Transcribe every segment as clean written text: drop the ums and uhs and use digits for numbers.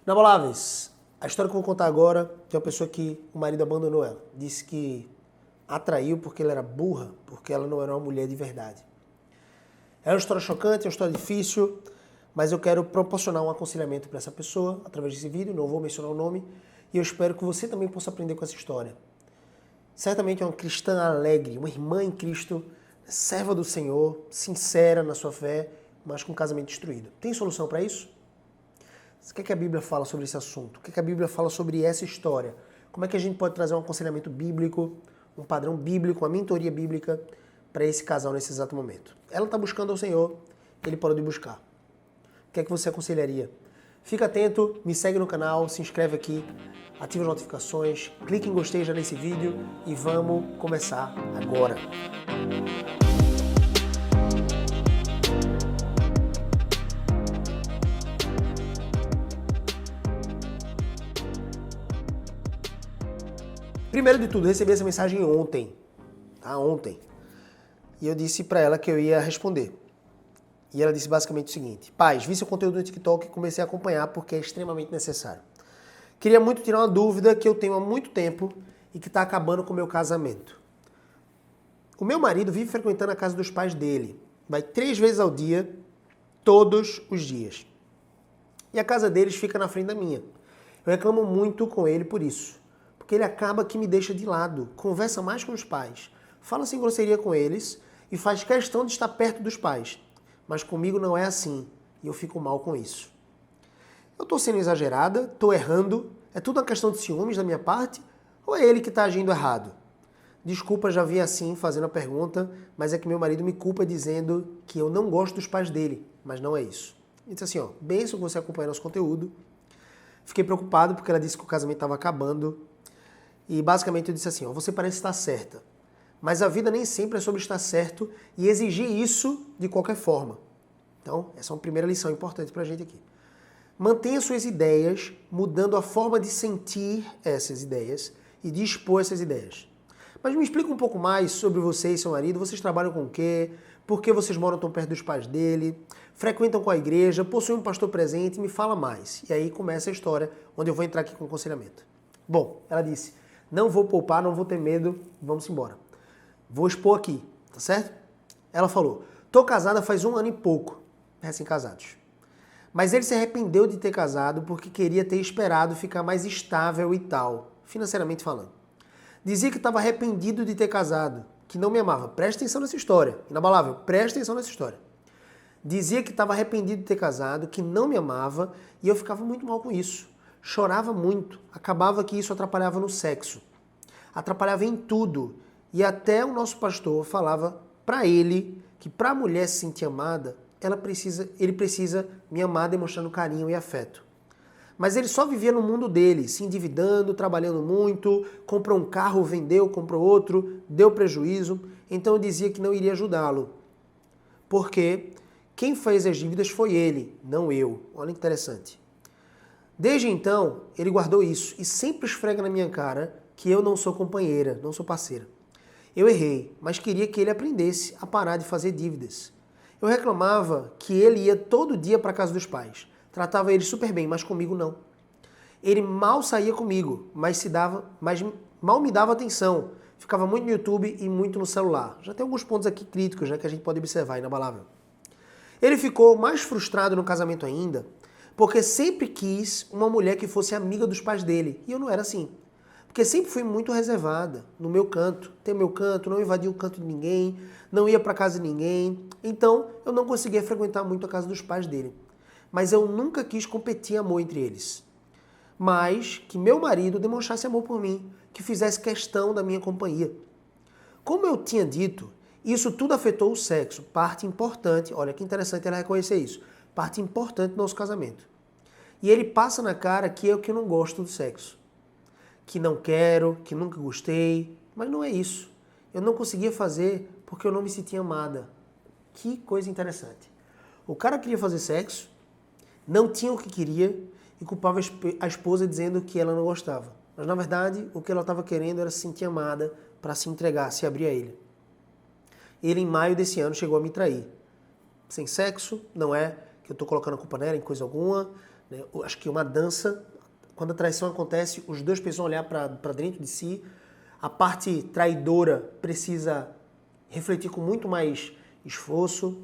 Inabaláveis, a história que eu vou contar agora tem uma pessoa que o marido abandonou ela. Disse que a traiu porque ela era burra, porque ela não era uma mulher de verdade. É uma história chocante, é uma história difícil, mas eu quero proporcionar um aconselhamento para essa pessoa através desse vídeo, não vou mencionar o nome, e eu espero que você também possa aprender com essa história. Certamente é uma cristã alegre, uma irmã em Cristo, serva do Senhor, sincera na sua fé, mas com um casamento destruído. Tem solução para isso? O que é que a Bíblia fala sobre esse assunto? O que é que a Bíblia fala sobre essa história? Como é que a gente pode trazer um aconselhamento bíblico, um padrão bíblico, uma mentoria bíblica para esse casal nesse exato momento? Ela está buscando ao Senhor, ele pode buscar. O que é que você aconselharia? Fica atento, me segue no canal, se inscreve aqui, ativa as notificações, clique em gostei já nesse vídeo e vamos começar agora. Primeiro de tudo, recebi essa mensagem ontem, tá? Ontem. E eu disse pra ela que eu ia responder. E ela disse basicamente o seguinte: Paz, vi seu conteúdo no TikTok e comecei a acompanhar porque é extremamente necessário. Queria muito tirar uma dúvida que eu tenho há muito tempo e que está acabando com o meu casamento. O meu marido vive frequentando a casa dos pais dele. Vai 3 vezes ao dia, todos os dias. E a casa deles fica na frente da minha. Eu reclamo muito com ele por isso. Porque ele acaba que me deixa de lado, conversa mais com os pais, fala sem grosseria com eles e faz questão de estar perto dos pais. Mas comigo não é assim e eu fico mal com isso. Eu estou sendo exagerada, estou errando, é tudo uma questão de ciúmes da minha parte ou é ele que está agindo errado? Desculpa, já vi assim fazendo a pergunta, mas é que meu marido me culpa dizendo que eu não gosto dos pais dele, mas não é isso. Ele disse assim, ó, benção que você acompanha nosso conteúdo. Fiquei preocupado porque ela disse que o casamento estava acabando. E basicamente eu disse assim, ó, você parece estar certa, mas a vida nem sempre é sobre estar certo e exigir isso de qualquer forma. Então, essa é uma primeira lição importante pra gente aqui. Mantenha suas ideias, mudando a forma de sentir essas ideias e de expor essas ideias. Mas me explica um pouco mais sobre você e seu marido. Vocês trabalham com o quê? Por que vocês moram tão perto dos pais dele? Frequentam com a igreja? Possuem um pastor presente? Me fala mais. E aí começa a história, onde eu vou entrar aqui com aconselhamento. Bom, ela disse, não vou poupar, não vou ter medo, vamos embora. Vou expor aqui, tá certo? Ela falou, tô casada faz 1 ano e pouco, recém-casados. Mas ele se arrependeu de ter casado porque queria ter esperado ficar mais estável e tal, financeiramente falando. Dizia que estava arrependido de ter casado, que não me amava. Presta atenção nessa história, inabalável, presta atenção nessa história. Dizia que estava arrependido de ter casado, que não me amava e eu ficava muito mal com isso. Chorava muito, acabava que isso atrapalhava no sexo, atrapalhava em tudo. E até o nosso pastor falava para ele que para a mulher se sentir amada, ele precisa me amar demonstrando carinho e afeto. Mas ele só vivia no mundo dele, se endividando, trabalhando muito, comprou um carro, vendeu, comprou outro, deu prejuízo. Então eu dizia que não iria ajudá-lo. Porque quem fez as dívidas foi ele, não eu. Olha que interessante. Desde então, ele guardou isso e sempre esfrega na minha cara que eu não sou companheira, não sou parceira. Eu errei, mas queria que ele aprendesse a parar de fazer dívidas. Eu reclamava que ele ia todo dia para a casa dos pais. Tratava ele super bem, mas comigo não. Ele mal saía comigo, mas mal me dava atenção. Ficava muito no YouTube e muito no celular. Já tem alguns pontos aqui críticos, né, que a gente pode observar, inabalável. Ele ficou mais frustrado no casamento ainda, porque sempre quis uma mulher que fosse amiga dos pais dele. E eu não era assim. Porque sempre fui muito reservada, no meu canto. Tem meu canto, não invadia o canto de ninguém, não ia para casa de ninguém. Então, eu não conseguia frequentar muito a casa dos pais dele. Mas eu nunca quis competir amor entre eles. Mas que meu marido demonstrasse amor por mim, que fizesse questão da minha companhia. Como eu tinha dito, isso tudo afetou o sexo, parte importante, olha que interessante ela reconhecer isso, parte importante do nosso casamento. E ele passa na cara que eu que não gosto do sexo. Que não quero, que nunca gostei. Mas não é isso. Eu não conseguia fazer porque eu não me sentia amada. Que coisa interessante. O cara queria fazer sexo, não tinha o que queria e culpava a esposa dizendo que ela não gostava. Mas na verdade, o que ela estava querendo era se sentir amada para se entregar, se abrir a ele. Ele em maio desse ano chegou a me trair. Sem sexo, não é que eu estou colocando a culpa nela em coisa alguma, né? Eu acho que uma dança, quando a traição acontece, os dois precisam olhar para dentro de si. A parte traidora precisa refletir com muito mais esforço,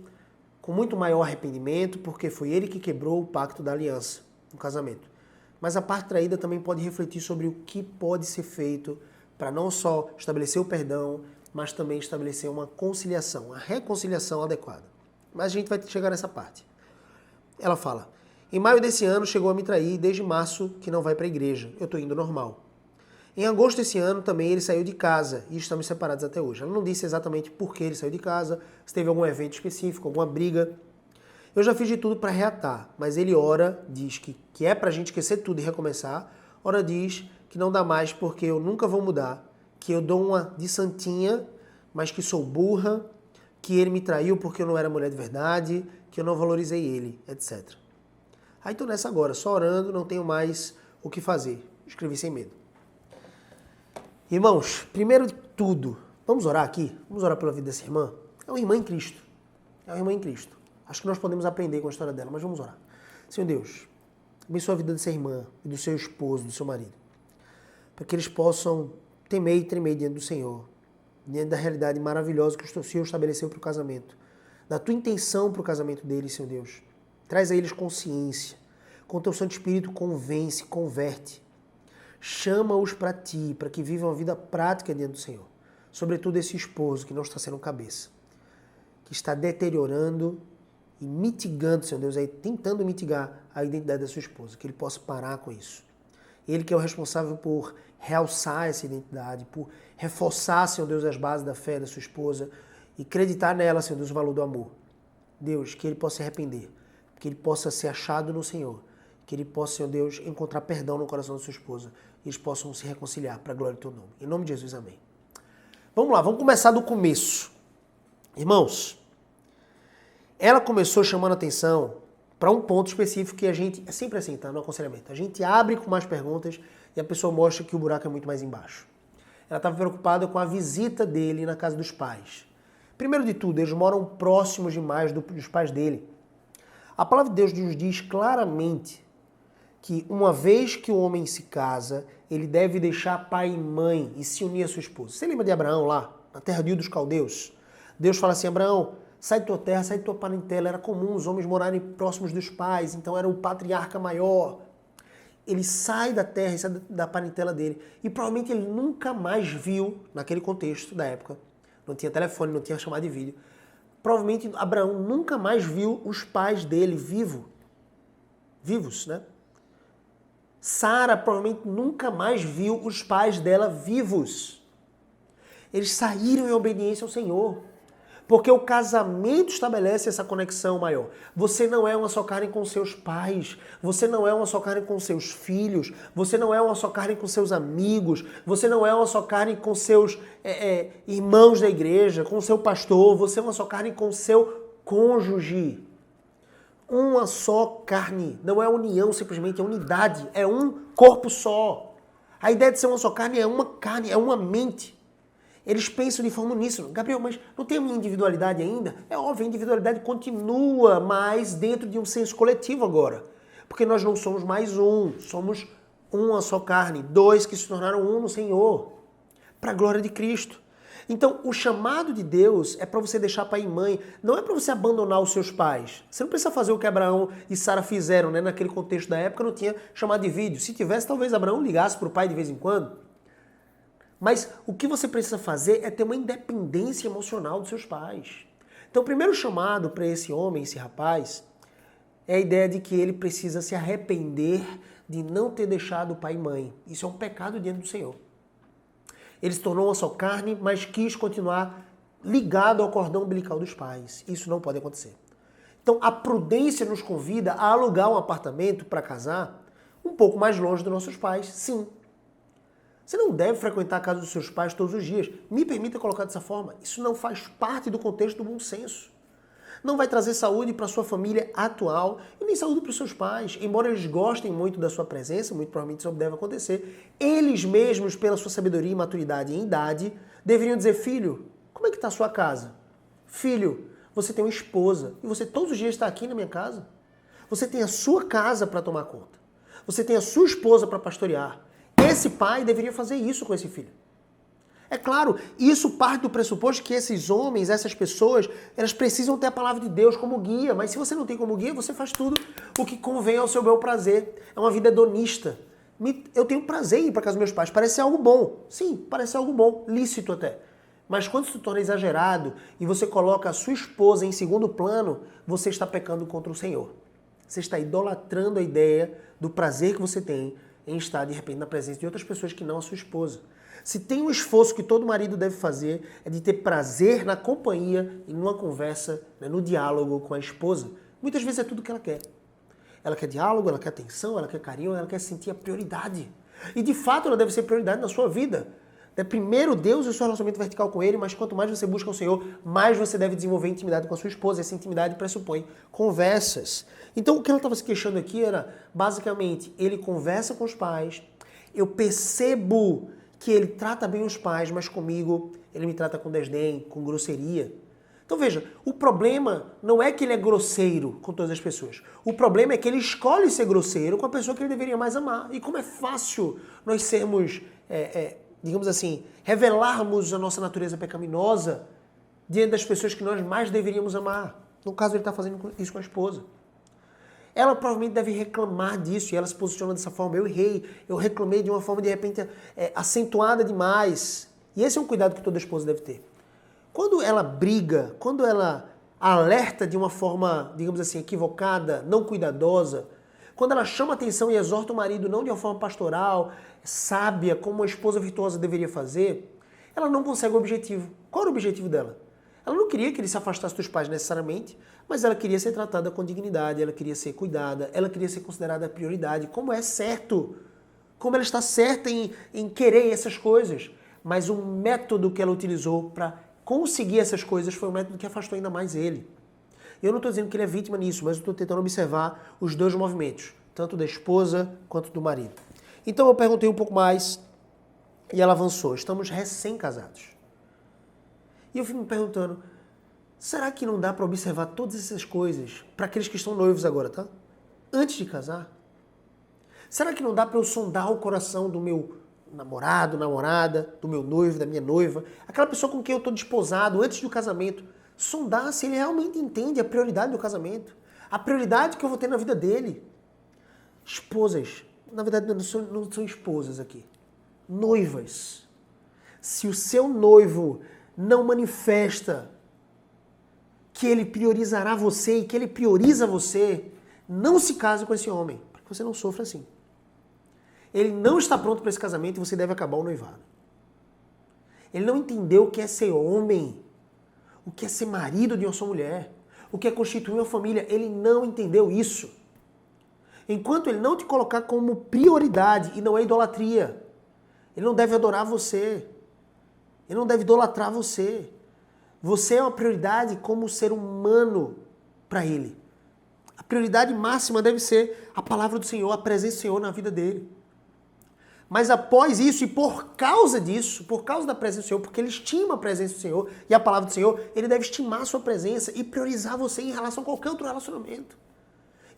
com muito maior arrependimento, porque foi ele que quebrou o pacto da aliança no casamento. Mas a parte traída também pode refletir sobre o que pode ser feito para não só estabelecer o perdão, mas também estabelecer uma conciliação, uma reconciliação adequada. Mas a gente vai chegar nessa parte. Ela fala, em maio desse ano chegou a me trair, desde março que não vai para a igreja, eu estou indo normal. Em agosto desse ano também ele saiu de casa e estamos separados até hoje. Ela não disse exatamente por que ele saiu de casa, se teve algum evento específico, alguma briga. Eu já fiz de tudo para reatar, mas ele ora, diz que é pra gente esquecer tudo e recomeçar, ora diz que não dá mais porque eu nunca vou mudar, que eu dou uma de santinha, mas que sou burra, que ele me traiu porque eu não era mulher de verdade, que eu não valorizei ele, etc. Aí tô nessa agora, só orando, não tenho mais o que fazer. Escrevi sem medo. Irmãos, primeiro de tudo, vamos orar aqui? Vamos orar pela vida dessa irmã? É uma irmã em Cristo. É uma irmã em Cristo. Acho que nós podemos aprender com a história dela, mas vamos orar. Senhor Deus, abençoa a vida dessa irmã e do seu esposo, do seu marido, para que eles possam temer e tremer diante do Senhor, diante da realidade maravilhosa que o Senhor estabeleceu para o casamento, da tua intenção para o casamento deles, Senhor Deus. Traz a eles consciência, com o teu Santo Espírito convence, converte. Chama-os para ti, para que vivam a vida prática diante do Senhor. Sobretudo esse esposo que não está sendo cabeça, que está deteriorando e mitigando, Senhor Deus, aí tentando mitigar a identidade da sua esposa, que ele possa parar com isso. Ele que é o responsável por realçar essa identidade, por reforçar, Senhor Deus, as bases da fé da sua esposa e acreditar nela, Senhor Deus, o valor do amor. Deus, que ele possa se arrepender, que ele possa ser achado no Senhor, que ele possa, Senhor Deus, encontrar perdão no coração da sua esposa e eles possam se reconciliar para a glória do teu nome. Em nome de Jesus, amém. Vamos lá, vamos começar do começo. Irmãos, ela começou chamando atenção para um ponto específico que a gente, é sempre assim, tá? No aconselhamento. A gente abre com mais perguntas e a pessoa mostra que o buraco é muito mais embaixo. Ela estava preocupada com a visita dele na casa dos pais. Primeiro de tudo, eles moram próximos demais dos pais dele. A palavra de Deus nos diz claramente que uma vez que o homem se casa, ele deve deixar pai e mãe e se unir à sua esposa. Você lembra de Abraão lá, na terra de Ur dos Caldeus? Deus fala assim, Abraão, sai de tua terra, sai de tua parentela. Era comum os homens morarem próximos dos pais, então era o patriarca maior. Ele sai da terra e sai da parentela dele. E provavelmente ele nunca mais viu, naquele contexto da época, não tinha telefone, não tinha chamada de vídeo, provavelmente Abraão nunca mais viu os pais dele vivos, né? Sara provavelmente nunca mais viu os pais dela vivos. Eles saíram em obediência ao Senhor. Porque o casamento estabelece essa conexão maior. Você não é uma só carne com seus pais, você não é uma só carne com seus filhos, você não é uma só carne com seus amigos, você não é uma só carne com seus irmãos da igreja, com seu pastor, você é uma só carne com seu cônjuge. Uma só carne, não é união simplesmente, é unidade, é um corpo só. A ideia de ser uma só carne, é uma mente. Eles pensam de forma uníssona. Gabriel, mas não tem uma individualidade ainda? É óbvio, a individualidade continua, mas dentro de um senso coletivo agora. Porque nós não somos mais um, somos uma só carne, dois que se tornaram um no Senhor, para a glória de Cristo. Então, o chamado de Deus é para você deixar pai e mãe, não é para você abandonar os seus pais. Você não precisa fazer o que Abraão e Sara fizeram, né? Naquele contexto da época não tinha chamado de vídeo. Se tivesse, talvez Abraão ligasse para o pai de vez em quando. Mas o que você precisa fazer é ter uma independência emocional dos seus pais. Então, o primeiro chamado para esse homem, esse rapaz, é a ideia de que ele precisa se arrepender de não ter deixado o pai e mãe. Isso é um pecado diante do Senhor. Ele se tornou uma só carne, mas quis continuar ligado ao cordão umbilical dos pais. Isso não pode acontecer. Então, a prudência nos convida a alugar um apartamento para casar um pouco mais longe dos nossos pais, sim. Você não deve frequentar a casa dos seus pais todos os dias. Me permita colocar dessa forma. Isso não faz parte do contexto do bom senso. Não vai trazer saúde para a sua família atual e nem saúde para os seus pais. Embora eles gostem muito da sua presença, muito provavelmente isso deve acontecer, eles mesmos, pela sua sabedoria, maturidade e idade, deveriam dizer, filho, como é que está a sua casa? Filho, você tem uma esposa e você todos os dias está aqui na minha casa? Você tem a sua casa para tomar conta. Você tem a sua esposa para pastorear. Esse pai deveria fazer isso com esse filho. É claro, isso parte do pressuposto que esses homens, essas pessoas, elas precisam ter a palavra de Deus como guia. Mas se você não tem como guia, você faz tudo o que convém ao seu bel prazer. É uma vida hedonista. Eu tenho prazer em ir para casa dos meus pais. Parece ser algo bom. Sim, parece ser algo bom, lícito até. Mas quando isso se torna exagerado e você coloca a sua esposa em segundo plano, você está pecando contra o Senhor. Você está idolatrando a ideia do prazer que você tem em estar, de repente, na presença de outras pessoas que não a sua esposa. Se tem um esforço que todo marido deve fazer, é de ter prazer na companhia e numa conversa, né, no diálogo com a esposa. Muitas vezes é tudo que ela quer. Ela quer diálogo, ela quer atenção, ela quer carinho, ela quer sentir a prioridade. E de fato ela deve ser prioridade na sua vida. Primeiro Deus e o seu relacionamento vertical com Ele, mas quanto mais você busca o Senhor, mais você deve desenvolver intimidade com a sua esposa. Essa intimidade pressupõe conversas. Então o que ela estava se queixando aqui era, basicamente, ele conversa com os pais, eu percebo que ele trata bem os pais, mas comigo ele me trata com desdém, com grosseria. Então veja, o problema não é que ele é grosseiro com todas as pessoas. O problema é que ele escolhe ser grosseiro com a pessoa que ele deveria mais amar. E como é fácil nós sermos, digamos assim, revelarmos a nossa natureza pecaminosa diante das pessoas que nós mais deveríamos amar. No caso, ele está fazendo isso com a esposa. Ela provavelmente deve reclamar disso, e ela se posiciona dessa forma. Eu errei, eu reclamei de uma forma, de repente, acentuada demais. E esse é um cuidado que toda esposa deve ter. Quando ela briga, quando ela alerta de uma forma, digamos assim, equivocada, não cuidadosa, quando ela chama atenção e exorta o marido não de uma forma pastoral, sábia, como uma esposa virtuosa deveria fazer, ela não consegue o objetivo. Qual era o objetivo dela? Ela não queria que ele se afastasse dos pais necessariamente, mas ela queria ser tratada com dignidade, ela queria ser cuidada, ela queria ser considerada a prioridade, como é certo, como ela está certa em querer essas coisas. Mas o método que ela utilizou para conseguir essas coisas foi um método que afastou ainda mais ele. Eu não estou dizendo que ele é vítima nisso, mas eu estou tentando observar os dois movimentos, tanto da esposa quanto do marido. Então eu perguntei um pouco mais e ela avançou. Estamos recém-casados. E eu fico me perguntando, será que não dá para observar todas essas coisas para aqueles que estão noivos agora, tá? Antes de casar? Será que não dá para eu sondar o coração do meu namorado, namorada, do meu noivo, da minha noiva, aquela pessoa com quem eu estou desposado antes do casamento, sondar se ele realmente entende a prioridade do casamento, a prioridade que eu vou ter na vida dele? Esposas, na verdade não são esposas aqui, noivas. Se o seu noivo não manifesta que ele priorizará você e que ele prioriza você, não se case com esse homem, para que você não sofra assim. Ele não está pronto para esse casamento e você deve acabar o noivado. Ele não entendeu o que é ser homem, o que é ser marido de uma só mulher, o que é constituir uma família. Ele não entendeu isso. Enquanto ele não te colocar como prioridade, e não é idolatria, ele não deve adorar você, ele não deve idolatrar você. Você é uma prioridade como ser humano para ele. A prioridade máxima deve ser a palavra do Senhor, a presença do Senhor na vida dele. Mas após isso, e por causa disso, por causa da presença do Senhor, porque ele estima a presença do Senhor e a palavra do Senhor, ele deve estimar a sua presença e priorizar você em relação a qualquer outro relacionamento.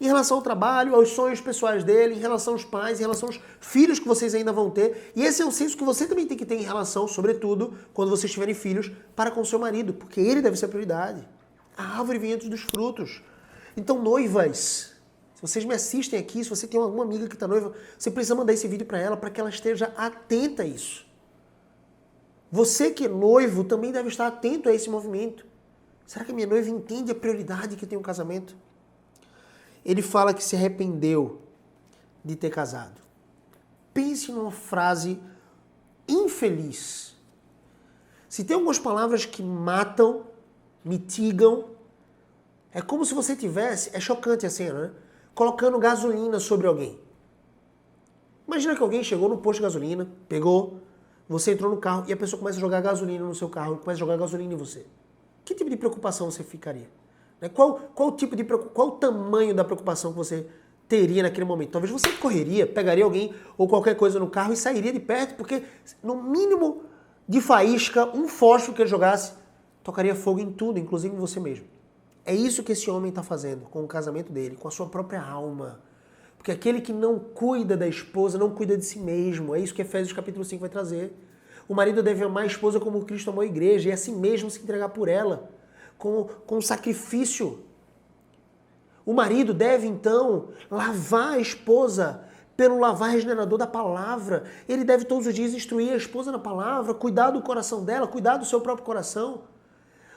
Em relação ao trabalho, aos sonhos pessoais dele, em relação aos pais, em relação aos filhos que vocês ainda vão ter. E esse é um senso que você também tem que ter em relação, sobretudo, quando vocês tiverem filhos, para com o seu marido, porque ele deve ser a prioridade. A árvore vem antes dos frutos. Então, noivas, se vocês me assistem aqui, se você tem alguma amiga que está noiva, você precisa mandar esse vídeo para ela, para que ela esteja atenta a isso. Você que é noivo também deve estar atento a esse movimento. Será que a minha noiva entende a prioridade que tem o casamento? Ele fala que se arrependeu de ter casado. Pense numa frase infeliz. Se tem algumas palavras que matam, mitigam, é como se você tivesse, é chocante a cena, né? Colocando gasolina sobre alguém. Imagina que alguém chegou no posto de gasolina, pegou, você entrou no carro e a pessoa começa a jogar gasolina no seu carro, começa a jogar gasolina em você. Que tipo de preocupação você ficaria? Qual o tamanho da preocupação que você teria naquele momento? Talvez você correria, pegaria alguém ou qualquer coisa no carro e sairia de perto, porque no mínimo de faísca, um fósforo que ele jogasse, tocaria fogo em tudo, inclusive em você mesmo. É isso que esse homem está fazendo com o casamento dele, com a sua própria alma. Porque aquele que não cuida da esposa não cuida de si mesmo. É isso que Efésios capítulo 5 vai trazer. O marido deve amar a esposa como Cristo amou a igreja e assim mesmo se entregar por ela, com sacrifício. O marido deve, então, lavar a esposa pelo lavar regenerador da palavra. Ele deve todos os dias instruir a esposa na palavra, cuidar do coração dela, cuidar do seu próprio coração.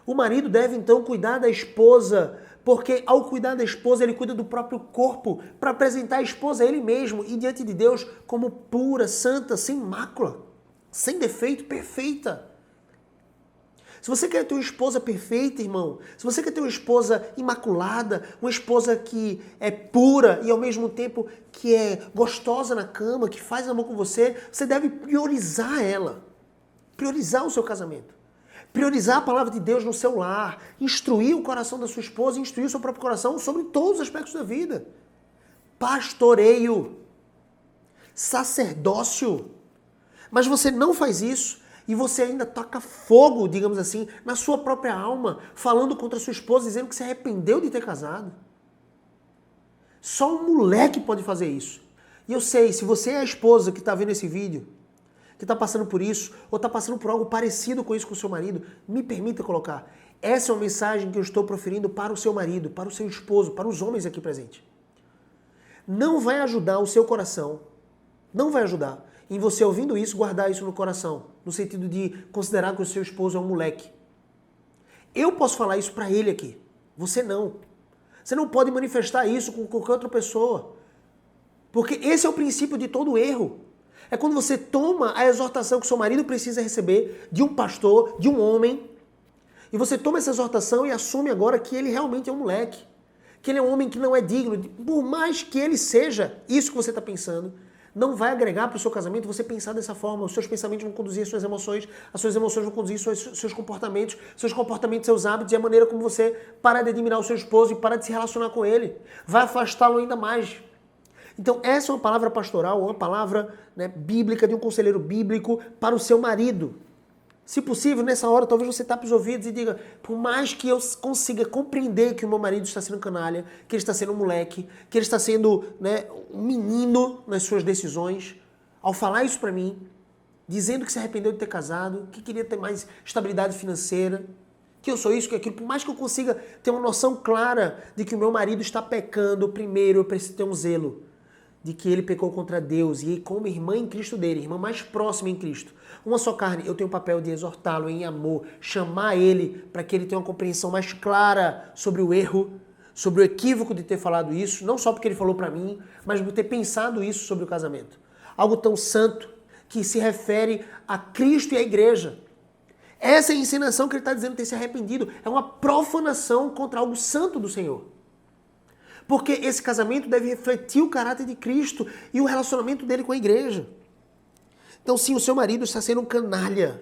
O marido deve, então, cuidar da esposa, porque ao cuidar da esposa, ele cuida do próprio corpo, para apresentar a esposa a ele mesmo e diante de Deus como pura, santa, sem mácula, sem defeito, perfeita. Se você quer ter uma esposa perfeita, irmão, se você quer ter uma esposa imaculada, uma esposa que é pura e ao mesmo tempo que é gostosa na cama, que faz amor com você, você deve priorizar ela, priorizar o seu casamento. Priorizar a palavra de Deus no seu lar, instruir o coração da sua esposa, instruir o seu próprio coração sobre todos os aspectos da vida. Pastoreio, sacerdócio. Mas você não faz isso e você ainda toca fogo, digamos assim, na sua própria alma, falando contra a sua esposa, dizendo que se arrependeu de ter casado. Só um moleque pode fazer isso. E eu sei, se você é a esposa que está vendo esse vídeo, que está passando por isso, ou está passando por algo parecido com isso com o seu marido, me permita colocar. Essa é uma mensagem que eu estou proferindo para o seu marido, para o seu esposo, para os homens aqui presentes. Não vai ajudar o seu coração, não vai ajudar em você ouvindo isso, guardar isso no coração, no sentido de considerar que o seu esposo é um moleque. Eu posso falar isso para ele aqui, você não. Você não pode manifestar isso com qualquer outra pessoa, porque esse é o princípio de todo erro. É quando você toma a exortação que o seu marido precisa receber de um pastor, de um homem, e você toma essa exortação e assume agora que ele realmente é um moleque, que ele é um homem que não é digno, por mais que ele seja isso que você está pensando, não vai agregar para o seu casamento você pensar dessa forma. Os seus pensamentos vão conduzir as suas emoções vão conduzir seus comportamentos, seus hábitos e a maneira como você para de admirar o seu esposo e para de se relacionar com ele. Vai afastá-lo ainda mais. Então essa é uma palavra pastoral, uma palavra, né, bíblica, de um conselheiro bíblico para o seu marido. Se possível, nessa hora, talvez você tape os ouvidos e diga, por mais que eu consiga compreender que o meu marido está sendo canalha, que ele está sendo um moleque, que ele está sendo, né, um menino nas suas decisões, ao falar isso para mim, dizendo que se arrependeu de ter casado, que queria ter mais estabilidade financeira, que eu sou isso, que aquilo, por mais que eu consiga ter uma noção clara de que o meu marido está pecando, primeiro eu preciso ter um zelo de que ele pecou contra Deus e como irmã em Cristo dele, irmã mais próxima em Cristo, uma só carne, eu tenho o papel de exortá-lo em amor, chamar ele para que ele tenha uma compreensão mais clara sobre o erro, sobre o equívoco de ter falado isso, não só porque ele falou para mim, mas por ter pensado isso sobre o casamento. Algo tão santo que se refere a Cristo e à igreja. Essa é a ensinação que ele está dizendo ter se arrependido. É uma profanação contra algo santo do Senhor. Porque esse casamento deve refletir o caráter de Cristo e o relacionamento dele com a igreja. Então sim, o seu marido está sendo um canalha.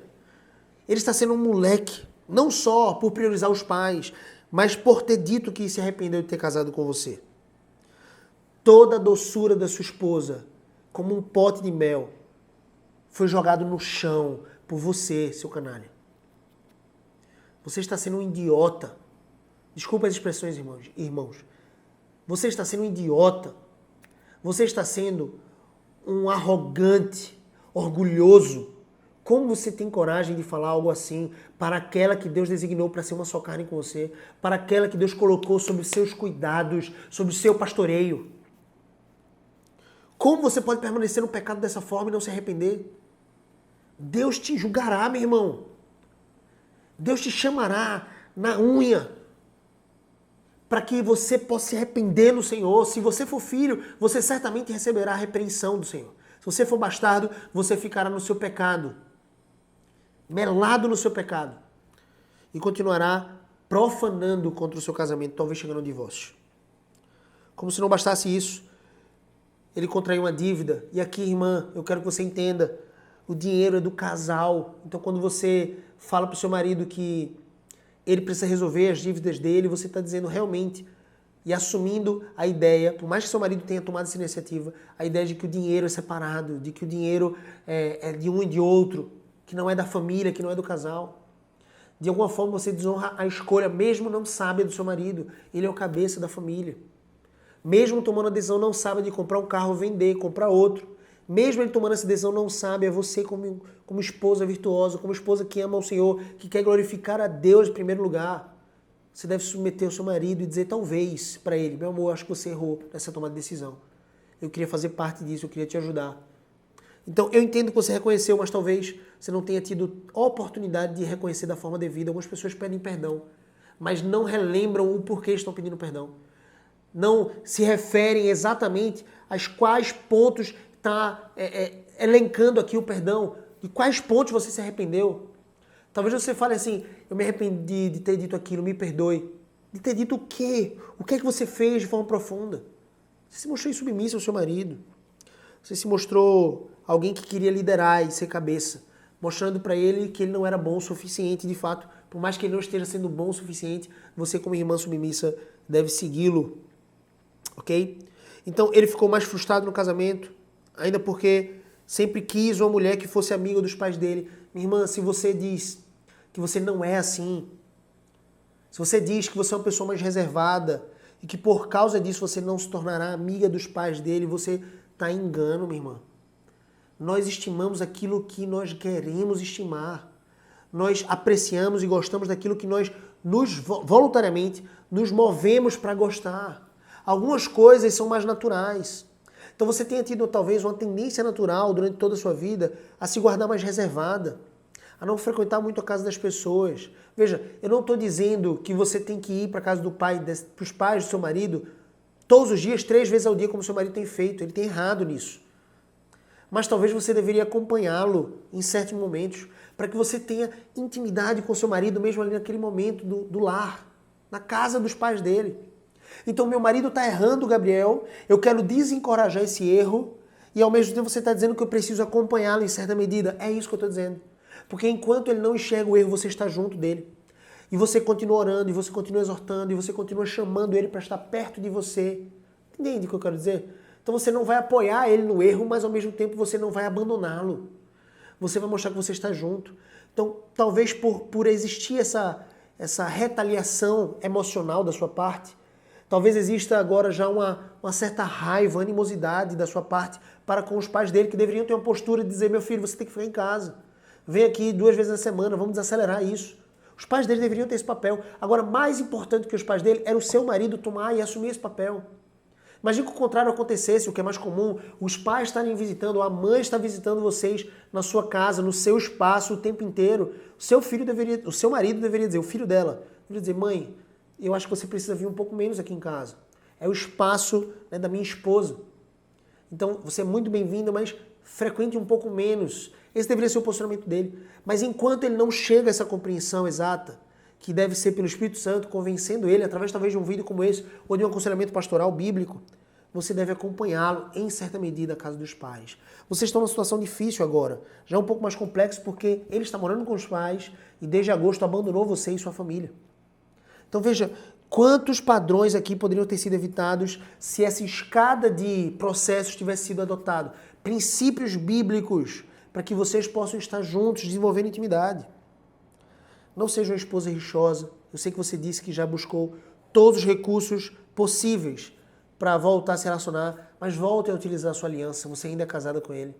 Ele está sendo um moleque. Não só por priorizar os pais, mas por ter dito que se arrependeu de ter casado com você. Toda a doçura da sua esposa, como um pote de mel, foi jogado no chão por você, seu canalha. Você está sendo um idiota. Desculpa as expressões, irmãos. Você está sendo um idiota. Você está sendo um arrogante, orgulhoso. Como você tem coragem de falar algo assim para aquela que Deus designou para ser uma só carne com você? Para aquela que Deus colocou sob seus cuidados, sob o seu pastoreio? Como você pode permanecer no pecado dessa forma e não se arrepender? Deus te julgará, meu irmão. Deus te chamará na unha para que você possa se arrepender no Senhor. Se você for filho, você certamente receberá a repreensão do Senhor. Se você for bastardo, você ficará no seu pecado, melado no seu pecado, e continuará profanando contra o seu casamento, talvez chegando ao divórcio. Como se não bastasse isso, ele contraiu uma dívida. E aqui, irmã, eu quero que você entenda, o dinheiro é do casal. Então quando você fala para o seu marido que ele precisa resolver as dívidas dele, você está dizendo realmente e assumindo a ideia, por mais que seu marido tenha tomado essa iniciativa, a ideia de que o dinheiro é separado, de que o dinheiro é de um e de outro, que não é da família, que não é do casal. De alguma forma você desonra a escolha, mesmo não sábia, do seu marido. Ele é o cabeça da família. Mesmo tomando a decisão não sábia de comprar um carro, vender, comprar outro. Mesmo ele tomando essa decisão não sábia, você como esposa virtuosa, como esposa que ama o Senhor, que quer glorificar a Deus em primeiro lugar, você deve submeter o seu marido e dizer talvez para ele, meu amor, acho que você errou nessa tomada de decisão. Eu queria fazer parte disso, eu queria te ajudar. Então, eu entendo que você reconheceu, mas talvez você não tenha tido a oportunidade de reconhecer da forma devida. Algumas pessoas pedem perdão, mas não relembram o porquê estão pedindo perdão. Não se referem exatamente às quais pontos está elencando aqui o perdão, de quais pontos você se arrependeu. Talvez você fale assim, eu me arrependi de ter dito aquilo, me perdoe. De ter dito o quê? O que é que você fez de forma profunda? Você se mostrou insubmissa ao seu marido. Você se mostrou alguém que queria liderar e ser cabeça, mostrando para ele que ele não era bom o suficiente, de fato. Por mais que ele não esteja sendo bom o suficiente, você como irmã submissa deve segui-lo, ok? Então ele ficou mais frustrado no casamento, ainda porque sempre quis uma mulher que fosse amiga dos pais dele. Minha irmã, se você diz que você não é assim, se você diz que você é uma pessoa mais reservada e que por causa disso você não se tornará amiga dos pais dele, você está em engano, minha irmã. Nós estimamos aquilo que nós queremos estimar. Nós apreciamos e gostamos daquilo que nós voluntariamente nos movemos para gostar. Algumas coisas são mais naturais. Então você tenha tido talvez uma tendência natural durante toda a sua vida a se guardar mais reservada, a não frequentar muito a casa das pessoas. Veja, eu não estou dizendo que você tem que ir para a casa do pai, para os pais do seu marido, todos os dias, 3 vezes ao dia, como seu marido tem feito. Ele tem errado nisso. Mas talvez você deveria acompanhá-lo em certos momentos, para que você tenha intimidade com seu marido, mesmo ali naquele momento do lar, na casa dos pais dele. Então, meu marido está errando, Gabriel, eu quero desencorajar esse erro, e ao mesmo tempo você está dizendo que eu preciso acompanhá-lo em certa medida. É isso que eu estou dizendo. Porque enquanto ele não enxerga o erro, você está junto dele. E você continua orando, e você continua exortando, e você continua chamando ele para estar perto de você. Entende o que eu quero dizer? Então você não vai apoiar ele no erro, mas ao mesmo tempo você não vai abandoná-lo. Você vai mostrar que você está junto. Então, talvez por existir essa retaliação emocional da sua parte, talvez exista agora já uma certa raiva, animosidade da sua parte para com os pais dele, que deveriam ter uma postura de dizer, meu filho, você tem que ficar em casa. Vem aqui 2 vezes na semana, vamos desacelerar isso. Os pais dele deveriam ter esse papel. Agora, mais importante que os pais dele era o seu marido tomar e assumir esse papel. Imagina que o contrário acontecesse, o que é mais comum, os pais estarem visitando, a mãe está visitando vocês na sua casa, no seu espaço o tempo inteiro. O seu marido deveria dizer, o filho dela, deveria dizer, mãe, eu acho que você precisa vir um pouco menos aqui em casa. É o espaço, né, da minha esposa. Então, você é muito bem-vindo, mas frequente um pouco menos. Esse deveria ser o posicionamento dele. Mas enquanto ele não chega a essa compreensão exata, que deve ser pelo Espírito Santo, convencendo ele, através talvez de um vídeo como esse, ou de um aconselhamento pastoral bíblico, você deve acompanhá-lo em certa medida à casa dos pais. Vocês estão numa situação difícil agora, já um pouco mais complexo, porque ele está morando com os pais e desde agosto abandonou você e sua família. Então veja, quantos padrões aqui poderiam ter sido evitados se essa escada de processos tivesse sido adotada. Princípios bíblicos para que vocês possam estar juntos, desenvolvendo intimidade. Não seja uma esposa rixosa. Eu sei que você disse que já buscou todos os recursos possíveis para voltar a se relacionar, mas volte a utilizar a sua aliança. Você ainda é casada com ele.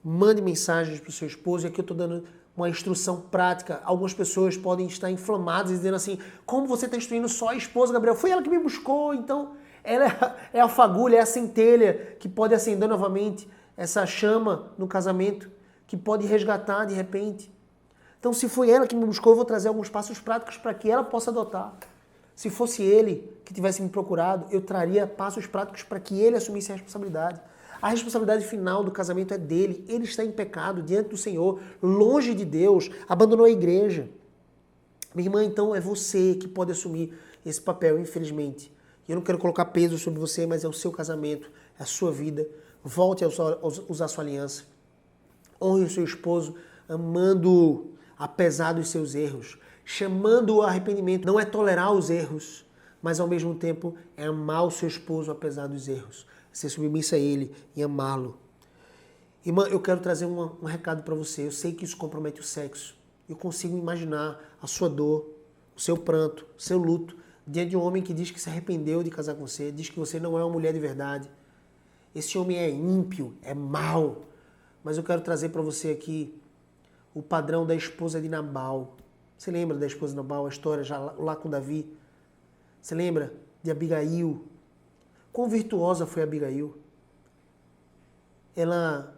Mande mensagens para o seu esposo. E aqui eu estou dando uma instrução prática. Algumas pessoas podem estar inflamadas e dizendo assim, como você está instruindo só a esposa, Gabriel? Foi ela que me buscou, então ela é a fagulha, é a centelha que pode acender novamente essa chama no casamento, que pode resgatar de repente. Então, se foi ela que me buscou, eu vou trazer alguns passos práticos para que ela possa adotar. Se fosse ele que tivesse me procurado, eu traria passos práticos para que ele assumisse a responsabilidade. A responsabilidade final do casamento é dele. Ele está em pecado diante do Senhor, longe de Deus, abandonou a igreja. Minha irmã, então é você que pode assumir esse papel, infelizmente. Eu não quero colocar peso sobre você, mas é o seu casamento, é a sua vida. Volte a usar sua aliança. Honre o seu esposo, amando-o apesar dos seus erros. Chamando-o ao arrependimento. Não é tolerar os erros, mas ao mesmo tempo é amar o seu esposo apesar dos erros. Ser submissa a ele e amá-lo. Irmã, eu quero trazer um recado para você. Eu sei que isso compromete o sexo. Eu consigo imaginar a sua dor, o seu pranto, o seu luto, diante de um homem que diz que se arrependeu de casar com você, diz que você não é uma mulher de verdade. Esse homem é ímpio, é mau. Mas eu quero trazer para você aqui o padrão da esposa de Nabal. Você lembra da esposa de Nabal, a história já lá com Davi? Você lembra de Abigail? Quão virtuosa foi Abigail? Ela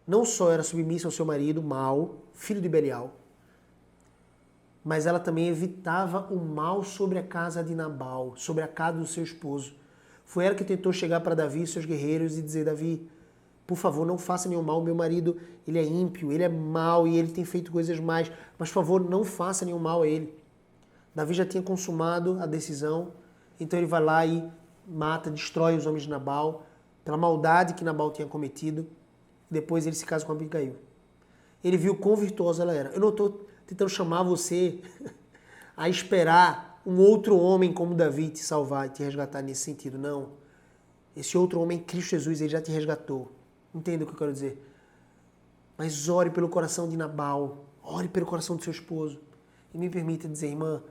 não só era submissa ao seu marido, mau, filho de Belial, mas ela também evitava o mal sobre a casa de Nabal, sobre a casa do seu esposo. Foi ela que tentou chegar para Davi e seus guerreiros e dizer: Davi, por favor, não faça nenhum mal. Meu marido, ele é ímpio, ele é mau e ele tem feito coisas mais. Mas, por favor, não faça nenhum mal a ele. Davi já tinha consumado a decisão, então ele vai lá e mata, destrói os homens de Nabal, pela maldade que Nabal tinha cometido. Depois ele se casa com Abigail. Ele viu quão virtuosa ela era. Eu não estou tentando chamar você a esperar um outro homem como Davi te salvar e te resgatar nesse sentido. Não. Esse outro homem, Cristo Jesus, ele já te resgatou. Entenda o que eu quero dizer. Mas ore pelo coração de Nabal. Ore pelo coração do seu esposo. E me permita dizer, irmã,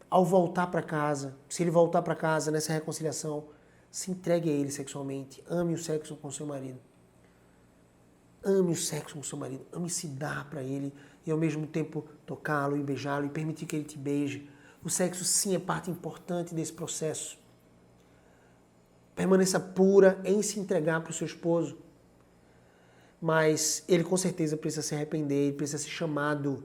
ao voltar para casa, se ele voltar para casa nessa reconciliação, se entregue a ele sexualmente. Ame o sexo com o seu marido. Ame o sexo com o seu marido. Ame se dar para ele e ao mesmo tempo tocá-lo e beijá-lo e permitir que ele te beije. O sexo sim é parte importante desse processo. Permaneça pura em se entregar para o seu esposo. Mas ele com certeza precisa se arrepender, ele precisa ser chamado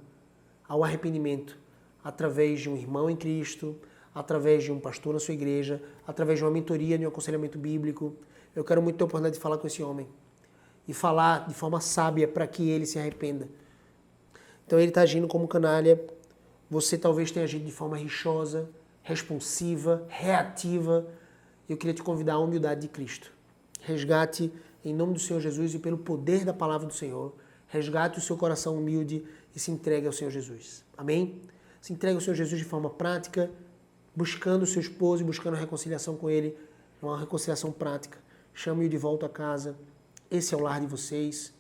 ao arrependimento através de um irmão em Cristo, através de um pastor na sua igreja, através de uma mentoria, de um aconselhamento bíblico. Eu quero muito ter a oportunidade de falar com esse homem e falar de forma sábia para que ele se arrependa. Então ele está agindo como canalha, você talvez tenha agido de forma rixosa, responsiva, reativa. Eu queria te convidar à humildade de Cristo. Resgate em nome do Senhor Jesus e pelo poder da palavra do Senhor. Resgate o seu coração humilde e se entregue ao Senhor Jesus. Amém? Se entregue ao Senhor Jesus de forma prática, buscando o seu esposo e buscando a reconciliação com ele, uma reconciliação prática. Chame-o de volta a casa. Esse é o lar de vocês.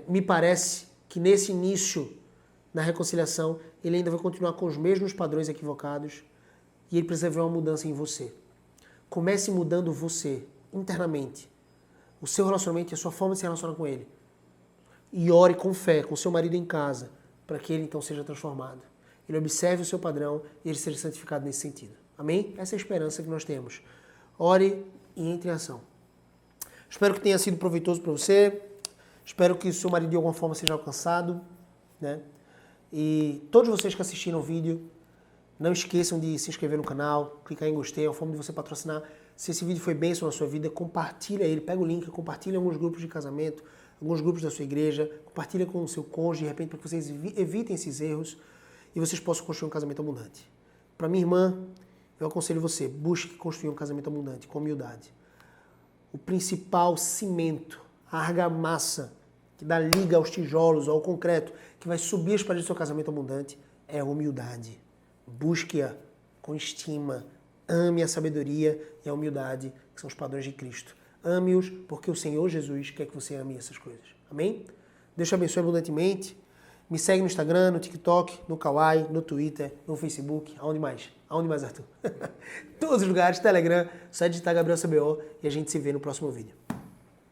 Me parece que nesse início, na reconciliação, ele ainda vai continuar com os mesmos padrões equivocados e ele precisa ver uma mudança em você. Comece mudando você, internamente, o seu relacionamento e a sua forma de se relacionar com ele. E ore com fé, com o seu marido em casa, para que ele então seja transformado. Ele observe o seu padrão e ele seja santificado nesse sentido. Amém? Essa é a esperança que nós temos. Ore e entre em ação. Espero que tenha sido proveitoso para você. Espero que o seu marido de alguma forma seja alcançado, né? E todos vocês que assistiram o vídeo, não esqueçam de se inscrever no canal, clicar em gostei, é uma forma de você patrocinar. Se esse vídeo foi bênção na sua vida, compartilha ele, pega o link, compartilha em alguns grupos de casamento, alguns grupos da sua igreja, compartilha com o seu cônjuge, de repente, para que vocês evitem esses erros e vocês possam construir um casamento abundante. Para minha irmã, eu aconselho você, busque construir um casamento abundante, com humildade. O principal cimento, a argamassa, que dá liga aos tijolos, ao concreto, que vai subir as paredes do seu casamento abundante, é a humildade. Busque-a com estima. Ame a sabedoria e a humildade, que são os padrões de Cristo. Ame-os porque o Senhor Jesus quer que você ame essas coisas. Amém? Deus te abençoe abundantemente. Me segue no Instagram, no TikTok, no Kawaii, no Twitter, no Facebook. Aonde mais? Aonde mais, Arthur? Todos os lugares, Telegram. Só digitar Gabriel CBO e a gente se vê no próximo vídeo.